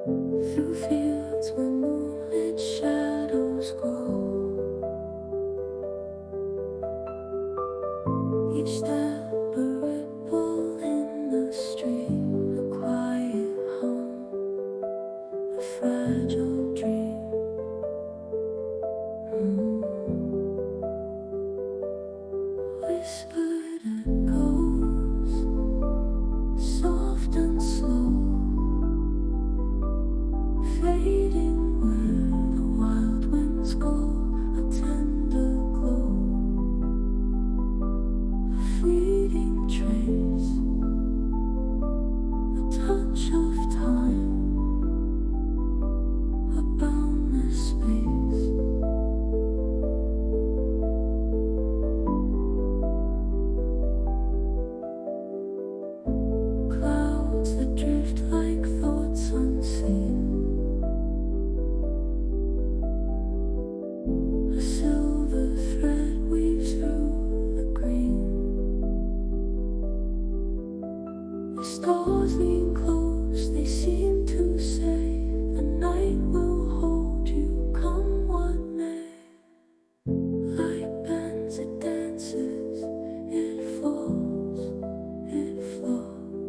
Through fields where moonlit shadows grow, each step a ripple in the stream, a quiet hum, a fragile dream. Whispered echoes, soft and slow, fading where the wild winds go, a tender glow, a fleeting trace, a touch of time, a boundless space. Clouds that drift like thoughts unseen, a silver thread weaves through the green. The stars lean close, they seem to say, the night will hold you, come what may. Light bends, it dances, it falls, it flows.